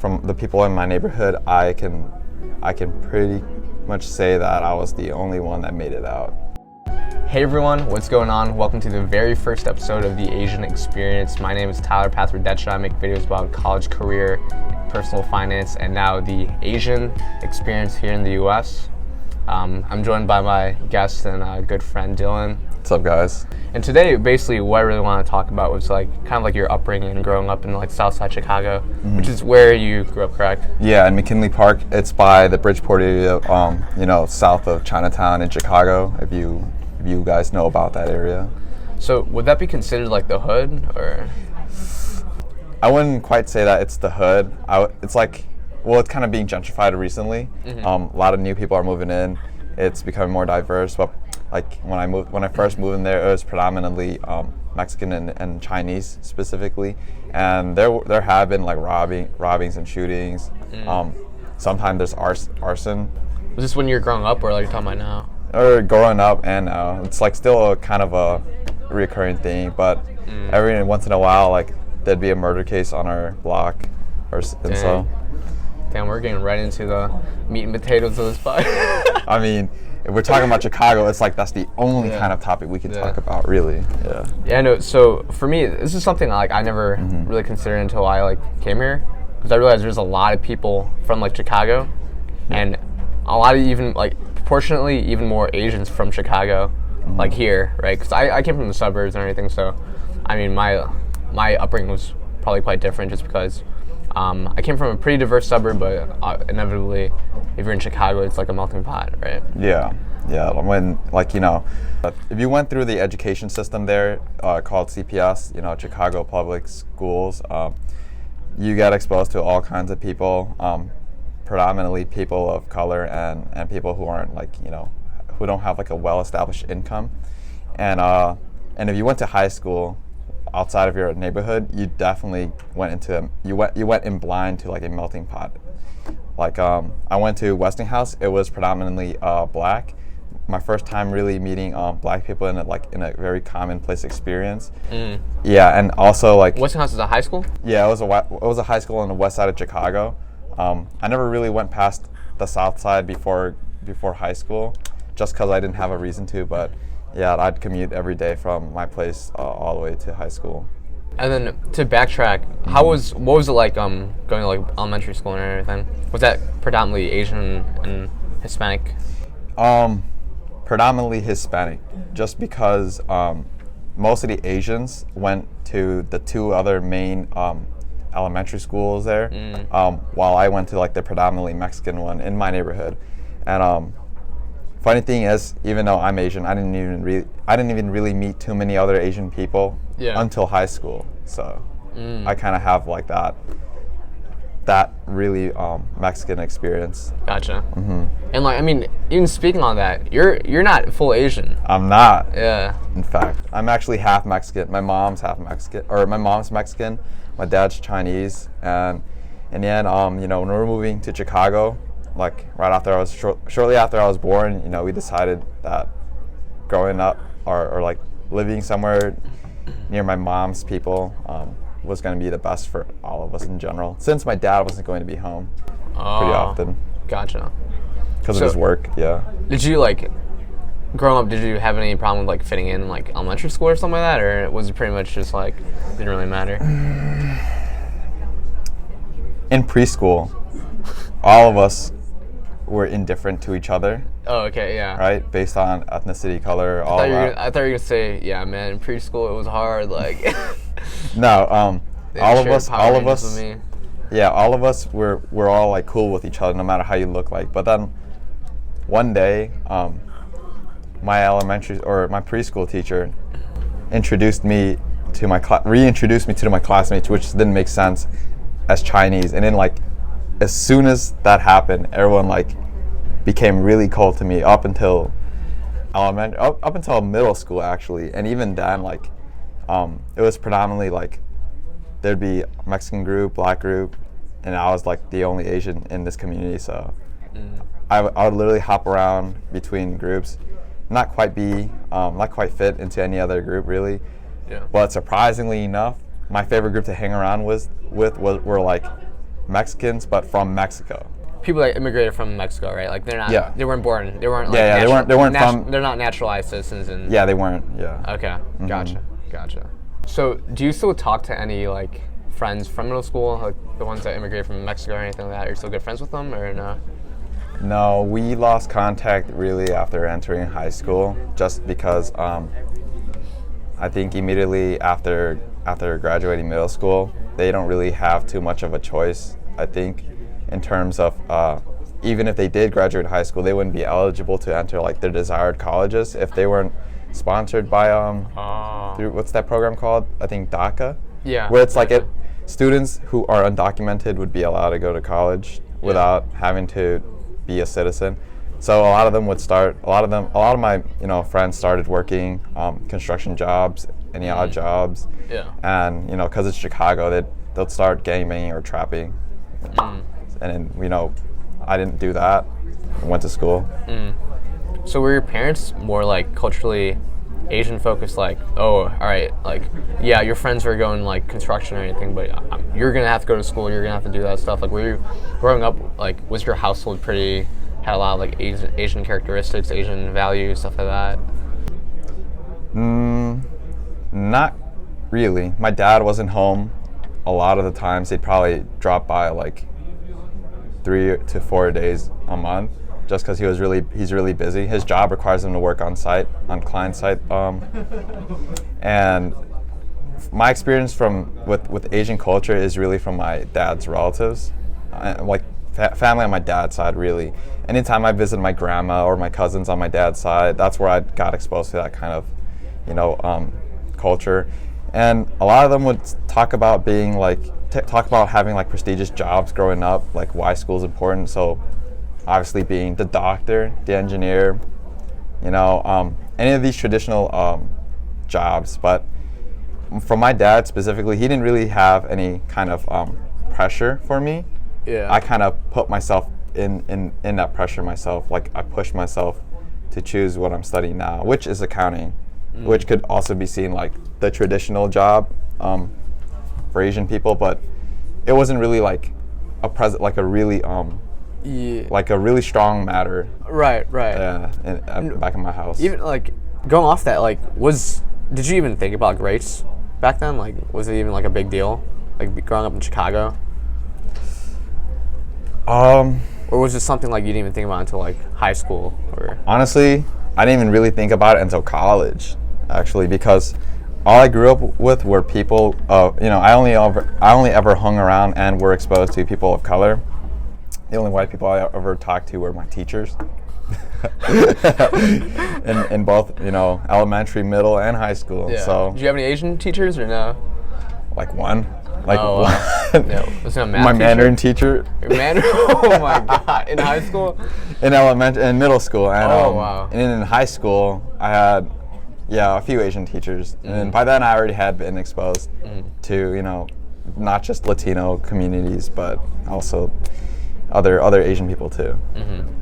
from the people in my neighborhood, I can pretty much say that I was the only one that made it out. Hey everyone, what's going on? Welcome to the very first episode of The Asian Experience. My name is Tyler Pathradetcha. I make videos about college, career, personal finance, and now the Asian experience here in the US. I'm joined by my guest and good friend Dylan. What's up, guys? And today, basically, what I really want to talk about was kind of your upbringing and growing up in Southside Chicago, which is where you grew up, correct? Yeah, in McKinley Park. It's by the Bridgeport area, south of Chinatown in Chicago. If you guys know about that area. So would that be considered the hood, or? I wouldn't quite say that it's the hood. It's kind of being gentrified recently. A lot of new people are moving in. It's becoming more diverse. But when I first moved in there, it was predominantly Mexican and Chinese specifically. And there have been robbings and shootings. Sometimes there's arson. Was this when you were growing up, or you're talking about now? Or growing up and now. It's still a kind of a recurring thing, but every once in a while, there'd be a murder case on our block, Damn, we're getting right into the meat and potatoes of this pod. I mean, if we're talking about Chicago, it's that's the only kind of topic we can talk about, really. Yeah. Yeah, no. So for me, this is something I never really considered until I came here, because I realized there's a lot of people from Chicago, and a lot of even proportionately even more Asians from Chicago, here, right? Because I came from the suburbs and everything, so I mean my upbringing was probably quite different, just because I came from a pretty diverse suburb, but inevitably, if you're in Chicago, it's a melting pot, right? Yeah. When if you went through the education system there, called CPS, Chicago Public Schools, you get exposed to all kinds of people. Predominantly people of color and people who aren't who don't have a well-established income, and if you went to high school outside of your neighborhood, you definitely went in blind to a melting pot. I went to Westinghouse. It was predominantly black. My first time really meeting black people in a very commonplace experience. Yeah, and also Westinghouse is a high school? Yeah, it was a high school on the west side of Chicago. I never really went past the south side before high school, just because I didn't have a reason to. But yeah, I'd commute every day from my place all the way to high school. And then to backtrack, what was it going to elementary school and everything? Was that predominantly Asian and Hispanic? Predominantly Hispanic, just because most of the Asians went to the two other main elementary schools there, while I went to the predominantly Mexican one in my neighborhood. And funny thing is, even though I'm Asian, I didn't even really meet too many other Asian people until high school. So I kind of have that really Mexican experience. Gotcha. And I mean, even speaking on that, you're not full Asian. I'm not. Yeah. In fact, I'm actually half Mexican. My mom's half Mexican, or my mom's Mexican. My dad's Chinese, and in the end, when we were moving to Chicago, right after shortly after I was born, we decided that growing up or living somewhere near my mom's people was going to be the best for all of us in general, since my dad wasn't going to be home pretty often. Gotcha. Because of his work, yeah. Did you growing up, did you have any problem with fitting in elementary school or something like that, or was it pretty much just didn't really matter? In preschool, all of us were indifferent to each other. Oh, okay, yeah. Right, based on ethnicity, color, all that. I thought you were gonna say, yeah, man. In preschool, it was hard. No, all of us. Yeah, all of us were all cool with each other, no matter how you look like. But then one day, my preschool teacher reintroduced me to my classmates, which didn't make sense, as Chinese. And then as soon as that happened, everyone became really cold to me up until middle school, actually. And even then, it was predominantly there'd be a Mexican group, black group, and I was the only Asian in this community. So I would literally hop around between groups, not quite fit into any other group, really. Yeah. But surprisingly enough, my favorite group to hang around were Mexicans, but from Mexico. People that immigrated from Mexico, right? Like they're not. Yeah. They weren't born. They weren't. Like, Yeah, yeah, they weren't from. They're not naturalized citizens. And Yeah, they weren't. Yeah. Okay, gotcha. So, do you still talk to any like friends from middle school, like the ones that immigrated from Mexico or anything like that? Are you still good friends with them, or no? No, we lost contact really after entering high school, just because I think immediately after graduating middle school, they don't really have too much of a choice. I think, in terms of even if they did graduate high school, they wouldn't be eligible to enter like their desired colleges if they weren't sponsored by through, what's that program called? I think DACA. Yeah. Where it's like students who are undocumented would be allowed to go to college without having to be a citizen. So a lot of them would start. A lot of my friends started working construction jobs, any odd jobs. Yeah. And because it's Chicago, they'll start gangbanging or trapping. And then I didn't do that. I went to school. So were your parents more like culturally Asian focused, like, oh, all right, like, yeah, your friends were going like construction or anything, but you're gonna have to go to school, you're gonna have to do that stuff? Like, were you growing up, like, was your household had a lot of like Asian characteristics, Asian values, stuff like that? Not really. My dad wasn't home a lot of the times. He'd probably drop by like 3 to 4 days a month, just because he's really busy. His job requires him to work on client site. And my experience with Asian culture is really from my dad's relatives, like family on my dad's side. Really, anytime I visit my grandma or my cousins on my dad's side, that's where I got exposed to that kind of, culture. And a lot of them would talk about being like talk about having like prestigious jobs growing up, like why school is important. So obviously being the doctor, the engineer, any of these traditional jobs. But from my dad specifically, he didn't really have any kind of pressure for me. Yeah. I kind of put myself in that pressure myself. Like I pushed myself to choose what I'm studying now, which is accounting, which could also be seen like the traditional job for Asian people, but it wasn't really like a really like a really strong matter. Right. Yeah, back in my house. Even like going off that, like, did you even think about grades back then? Like, was it even like a big deal? Like growing up in Chicago? Or was it something like you didn't even think about until like high school? Or honestly, I didn't even really think about it until college, actually, because all I grew up with were people. I only ever hung around and were exposed to people of color. The only white people I ever talked to were my teachers. in both, elementary, middle, and high school. yeah. So, did you have any Asian teachers or no? like one. Like oh, one. No. Was it a math my teacher? Mandarin teacher. Your Mandarin? Oh my god! In high school? In middle school, and wow. And in high school, I had a few Asian teachers, and by then I already had been exposed to not just Latino communities, but also other Asian people too.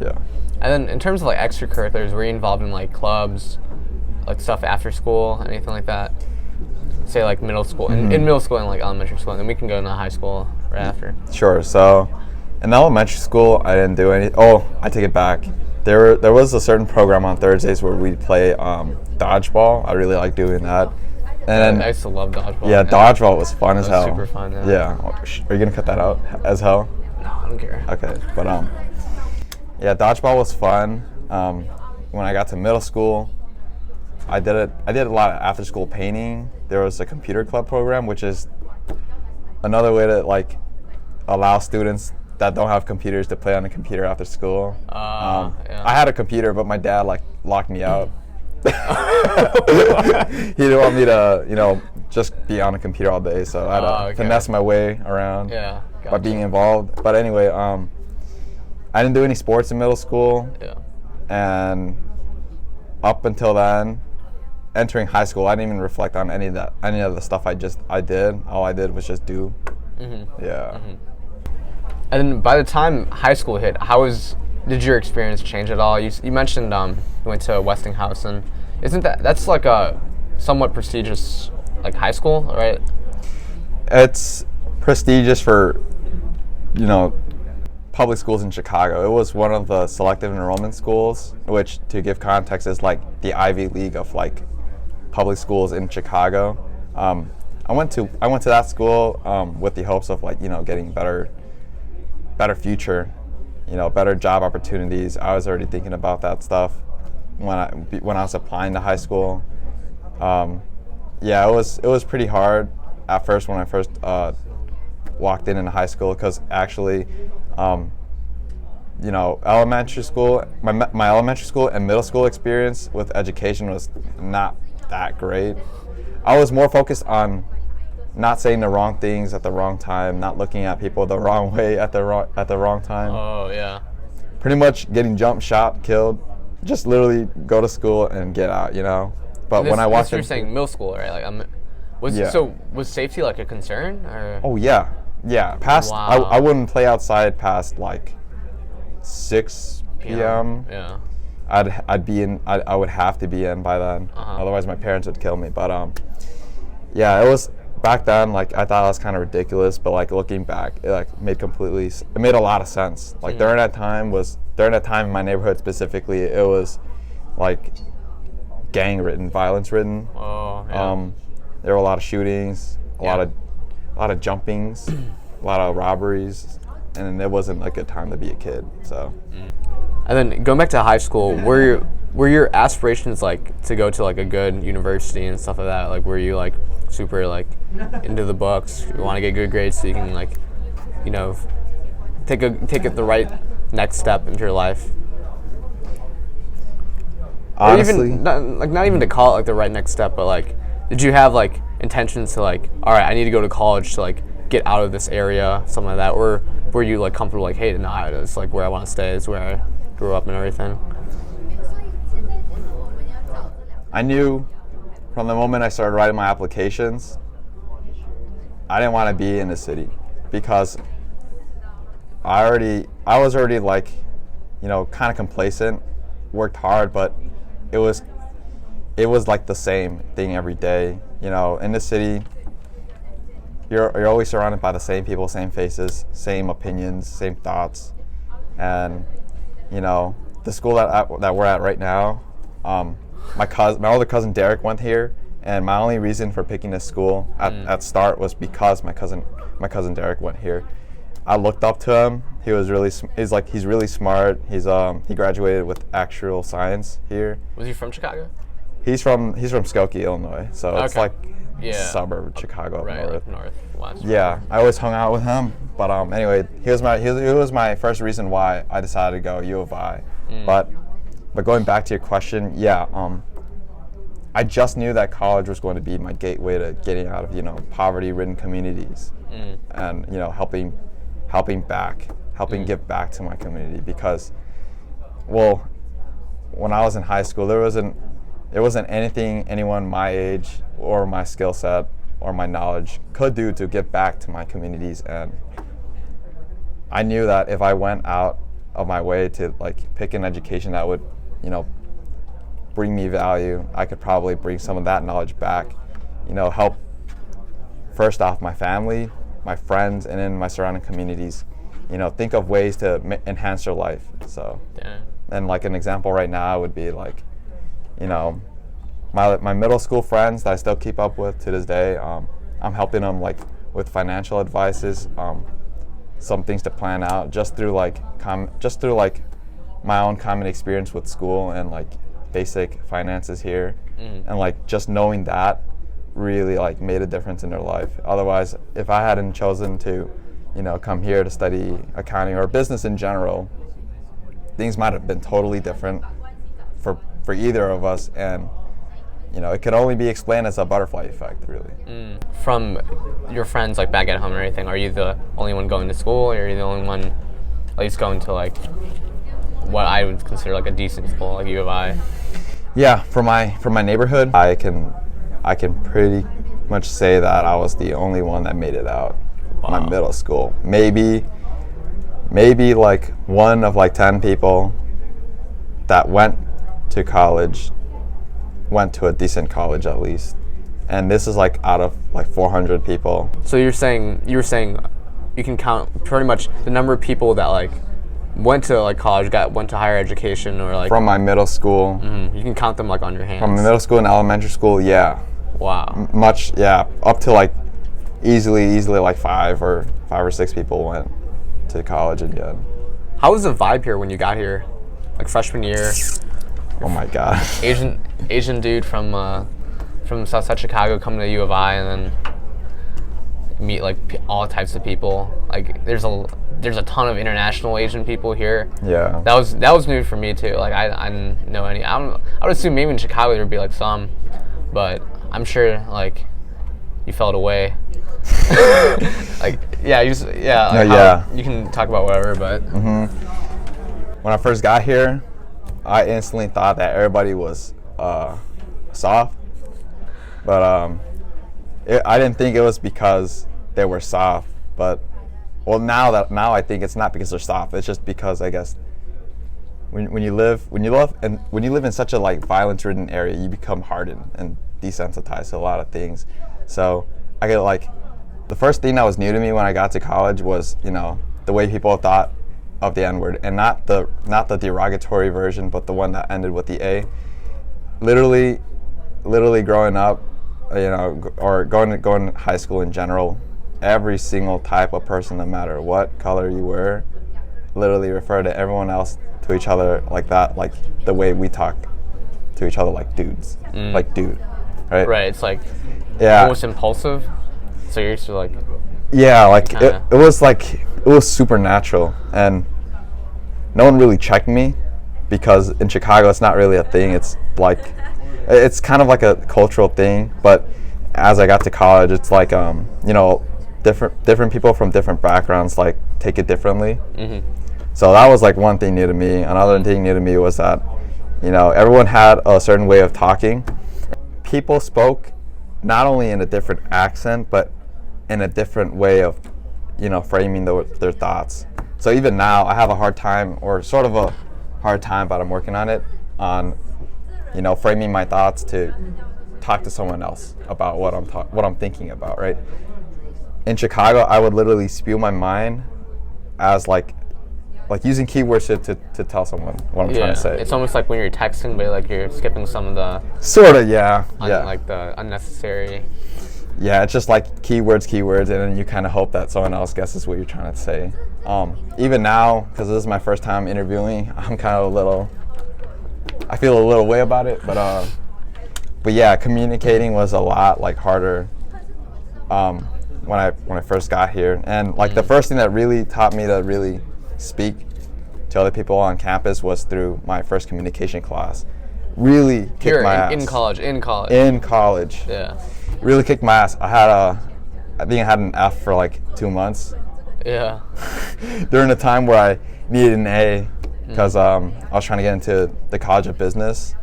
Yeah. And then in terms of like extracurriculars, were you involved in like clubs, like stuff after school, anything like that? Say like middle school, in middle school and like elementary school, and then we can go into high school right after. Sure. So in elementary school, I didn't do any. Oh, I take it back. There was a certain program on Thursdays where we'd play dodgeball. I really like doing that. And I used to love dodgeball. Yeah, dodgeball was fun as hell. Super fun. Yeah. Are you gonna cut that out as hell? No, I don't care. Okay, but dodgeball was fun. When I got to middle school, I did a lot of after school painting. There was a computer club program, which is another way to like allow students that don't have computers to play on a computer after school. Yeah. I had a computer, but my dad like locked me out. He didn't want me to, just be on a computer all day, so I had to finesse my way around by being involved. But anyway, I didn't do any sports in middle school. Yeah. And up until then, entering high school, I didn't even reflect on any of the stuff I did. All I did was just do. Yeah. And then by the time high school hit, did your experience change at all? You mentioned you went to Westinghouse, and that's like a somewhat prestigious like high school, right? It's prestigious for you know, public schools in Chicago. It was one of the selective enrollment schools, which, to give context, is like the Ivy League of like public schools in Chicago. I went to that school with the hopes of like, you know, getting better future, you know, better job opportunities. I was already thinking about that stuff when I was applying to high school. Yeah, it was pretty hard at first when I first walked in high school, because actually, you know, elementary school, my elementary school and middle school experience with education was not that great. I was more focused on not saying the wrong things at the wrong time, not looking at people the wrong way at the wrong time. Oh yeah. Pretty much getting jumped, shot, killed. Just literally go to school and get out, you know. But when I walked in, you're saying middle school, right? Like Yeah. So was safety like a concern? Or? Oh yeah. Past Wow. I wouldn't play outside past like 6 p.m. Yeah. I'd be in. I would have to be in by then. Otherwise, my parents would kill me. But yeah, it was back then. Like I thought it was kind of ridiculous, but like looking back, it made a lot of sense. Like during that time in my neighborhood specifically, it was like gang-ridden, violence-ridden. Oh yeah. There were a lot of shootings, a lot of jumpings, a lot of robberies, and it wasn't a good time to be a kid. So. And then going back to high school, were your aspirations like to go to like a good university and stuff like that? Like were you like super like into the books? You want to get good grades so you can like, you know, take it the right next step into your life? Honestly, or even not even to call it like the right next step, but like did you have like intentions to like, all right, I need to go to college to like get out of this area, something like that, or were you like comfortable like, hey, no, it's like where I want to stay, is where I grew up and everything? I knew from the moment I started writing my applications, I didn't want to be in the city, because I was already like, you know, kind of complacent, worked hard, but it was like the same thing every day. You know, in the city, you're always surrounded by the same people, same faces, same opinions, same thoughts. And you know, the school that we're at right now, my older cousin Derek went here, and my only reason for picking this school at start was because my cousin Derek went here. I looked up to him. He's really smart. He graduated with actual science here. Was he from Chicago? He's from Skokie, Illinois. So it's like suburb of Chicago up right, north. Like northwest. Yeah, I always hung out with him. But anyway, he was my first reason why I decided to go U of I. But going back to your question, yeah, I just knew that college was going to be my gateway to getting out of, you know, poverty-ridden communities, and, you know, helping give back to my community, because, well, when I was in high school, there wasn't anything anyone my age or my skill set or my knowledge could do to give back to my communities. And I knew that if I went out of my way to like pick an education that would, you know, bring me value, I could probably bring some of that knowledge back, you know, help first off my family, my friends, and then my surrounding communities, you know, think of ways to enhance their life. So, and like an example right now would be like, you know, my middle school friends that I still keep up with to this day. I'm helping them like with financial advices, some things to plan out just through like my own common experience with school and like basic finances here, and like just knowing that really like made a difference in their life. Otherwise, if I hadn't chosen to, you know, come here to study accounting or business in general, things might have been totally different for either of us, and you know, it could only be explained as a butterfly effect, really. From your friends, like back at home or anything, are you the only one going to school, or are you the only one at least going to like what I would consider like a decent school, like U of I? Yeah, from my neighborhood, I can pretty much say that I was the only one that made it out. Wow. My middle school. Maybe like one of like 10 people that went to college went to a decent college at least. And this is like out of like 400 people. So you were saying you can count pretty much the number of people that like went to like college, went to higher education, or like From my middle school. you can count them like on your hands. From middle school and elementary school, yeah. Wow. Up to like easily like five or six people went to college and yeah. How was the vibe here when you got here, like freshman year? Oh my god. Asian dude from Southside Chicago coming to U of I, and then meet like all types of people. Like there's a ton of international Asian people here. Yeah. That was new for me too. Like I didn't know any. I would assume maybe in Chicago there'd be like some, but I'm sure like you felt away. Like yeah, you can talk about whatever, but when I first got here, I instantly thought that everybody was soft, but I didn't think it was because they were soft. But now I think it's not because they're soft. It's just because I guess when you live in such a like violence-ridden area, you become hardened and desensitized to a lot of things. So I get like the first thing that was new to me when I got to college was the way people thought of the N-word, and not the derogatory version, but the one that ended with the A. Literally growing up, or going to high school in general, every single type of person, no matter what color you were, literally refer to everyone else to each other like that, like the way we talk to each other, like dudes, like dude, right? Right. It's like almost impulsive. So you're used to like. Yeah, like it was supernatural, and no one really checked me because in Chicago it's not really a thing. It's like it's kind of like a cultural thing, but as I got to college, it's like different people from different backgrounds like take it differently. So that was like one thing new to me. Another thing new to me was that everyone had a certain way of talking. People spoke not only in a different accent, but in a different way of framing their thoughts. So even now I have a hard time, or sort of a hard time, but I'm working on it, on framing my thoughts to talk to someone else about what I'm thinking about, right? In Chicago, I would literally spew my mind as like using keywords to tell someone what I'm trying to say. It's almost like when you're texting, but like you're skipping some of the sort of, yeah. like the unnecessary. Yeah, it's just like keywords, and then you kind of hope that someone else guesses what you're trying to say. Even now, because this is my first time interviewing, I'm kind of I feel a little way about it, but yeah, communicating was a lot like harder when I first got here, and like the first thing that really taught me to really speak to other people on campus was through my first communication class. Really kicked my ass. In college. Yeah. Really kicked my ass. I think I had an F for like 2 months. Yeah. During the time where I needed an A, because I was trying to get into the College of Business,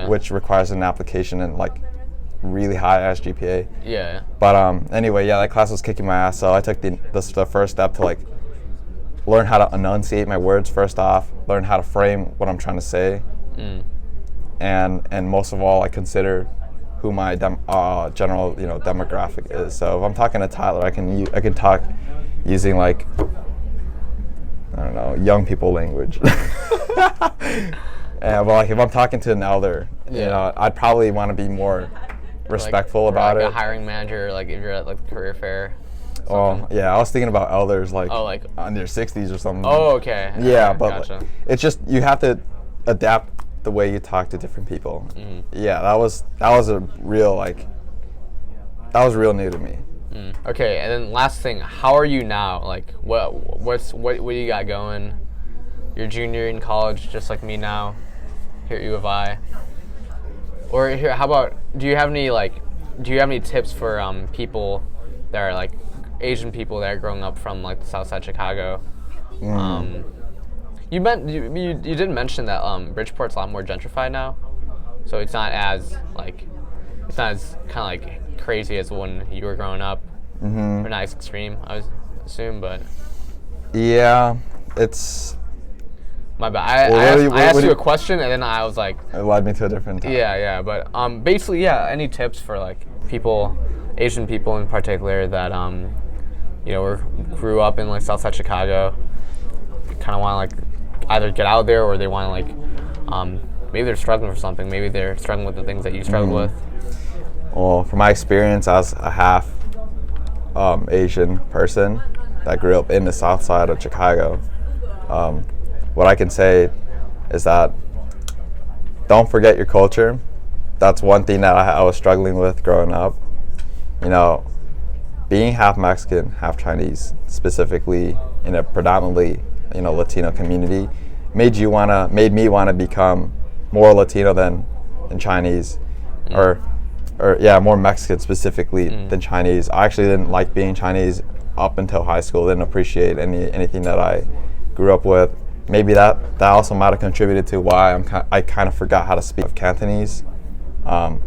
which requires an application and like really high ass GPA. Yeah. But anyway, that class was kicking my ass, so I took the first step to like learn how to enunciate my words first off, learn how to frame what I'm trying to say, and most of all, I consider who my general demographic is. So if I'm talking to Tyler, I can talk using like, I don't know, young people language. But like if I'm talking to an elder, I'd probably want to be more respectful about it. Like a hiring manager, like if you're at like the career fair. Oh yeah, I was thinking about elders like on their 60s or something. Oh okay. Yeah, but gotcha. It's just you have to adapt the way you talk to different people. Yeah, that was a real that was real new to me. Okay, and then last thing, how are you now? Like what do you got going? You're junior in college, just like me now, here at U of I. Or here, how about do you have any tips for people that are like Asian people that are growing up from like the Southside Chicago? You did mention that Bridgeport's a lot more gentrified now, so it's not as kind of like crazy as when you were growing up. Or not as extreme, I would assume, but yeah, it's my bad. I asked you a question and then I was like, it led me to a different topic. Yeah, but basically, any tips for like people, Asian people in particular, that or grew up in like Southside Chicago, kind of want to like either get out there, or they want to like maybe they're struggling for something. Maybe they're struggling with the things that you struggled with. Well, from my experience as a half Asian person that grew up in the South Side of Chicago, what I can say is that don't forget your culture. That's one thing that I was struggling with growing up. Being half Mexican, half Chinese, specifically in a predominantly Latino community, made me want to become more Latino than Chinese, or more Mexican specifically than Chinese. I actually didn't like being Chinese up until high school. Didn't appreciate anything that I grew up with. Maybe that also might have contributed to why I kind of forgot how to speak Cantonese. I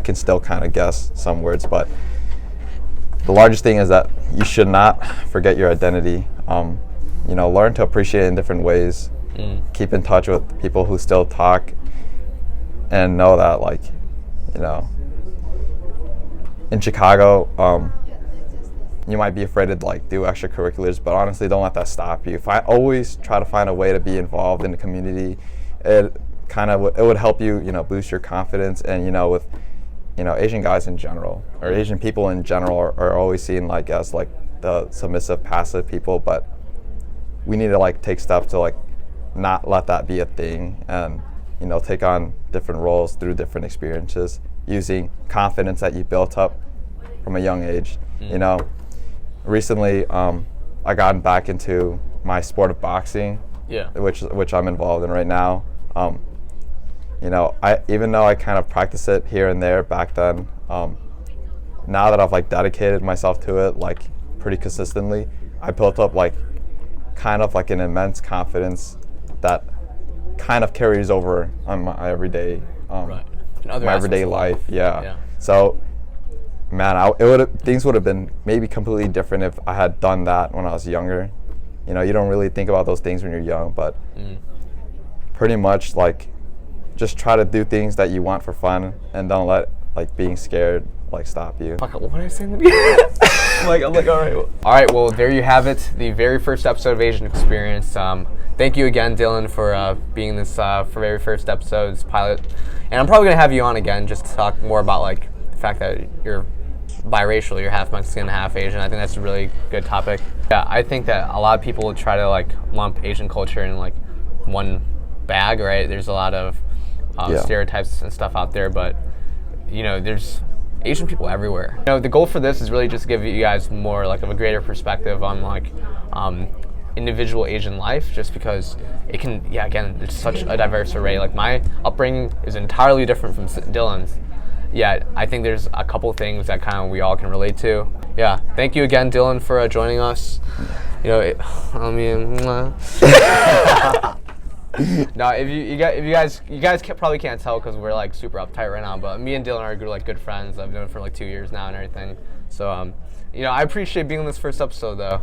can still kind of guess some words, but the largest thing is that you should not forget your identity. Learn to appreciate it in different ways. Keep in touch with people who still talk, and know that in Chicago, you might be afraid to do extracurriculars, but honestly, don't let that stop you. Always try to find a way to be involved in the community. It would help you, boost your confidence. And with Asian guys in general, or Asian people in general, are always seen as the submissive, passive people. But we need to take steps to not let that be a thing, and take on different roles through different experiences, using confidence that you built up from a young age. Recently, I gotten back into my sport of boxing, which I'm involved in right now. Even though I kind of practice it here and there back then, now that I've dedicated myself to it pretty consistently, I built up an immense confidence that kind of carries over on my everyday life. Yeah. So, man, things would have been maybe completely different if I had done that when I was younger. You don't really think about those things when you're young, but pretty much just try to do things that you want for fun, and don't let being scared stop you. Fuck, what did I say in the beginning? I'm like, all right. Well, there you have it, the very first episode of Asian Experience. Thank you again, Dylan, for being this very first episode, this pilot. And I'm probably gonna have you on again just to talk more about the fact that you're biracial, you're half Mexican, half Asian. I think that's a really good topic. Yeah, I think that a lot of people try to lump Asian culture in one bag, right? There's a lot of stereotypes and stuff out there, but there's Asian people everywhere. The goal for this is really just to give you guys more of a greater perspective on individual Asian life, just because it can, again, it's such a diverse array. My upbringing is entirely different from Dylan's. Yeah, I think there's a couple things that we all can relate to. Yeah, thank you again, Dylan, for joining us. No, if you guys probably can't tell because we're super uptight right now, but me and Dylan are good friends. I've known him for 2 years now and everything. So I appreciate being on this first episode though.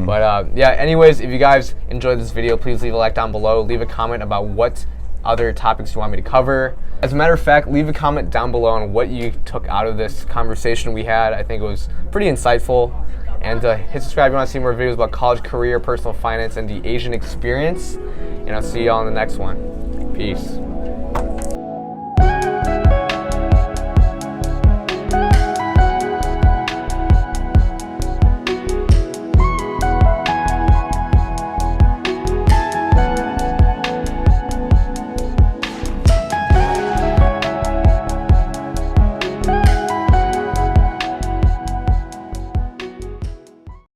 But anyways, if you guys enjoyed this video, please leave a like down below. Leave a comment about what other topics you want me to cover. As a matter of fact, leave a comment down below on what you took out of this conversation we had. I think it was pretty insightful. And hit subscribe if you want to see more videos about college, career, personal finance, and the Asian experience. And I'll see you all in the next one. Peace.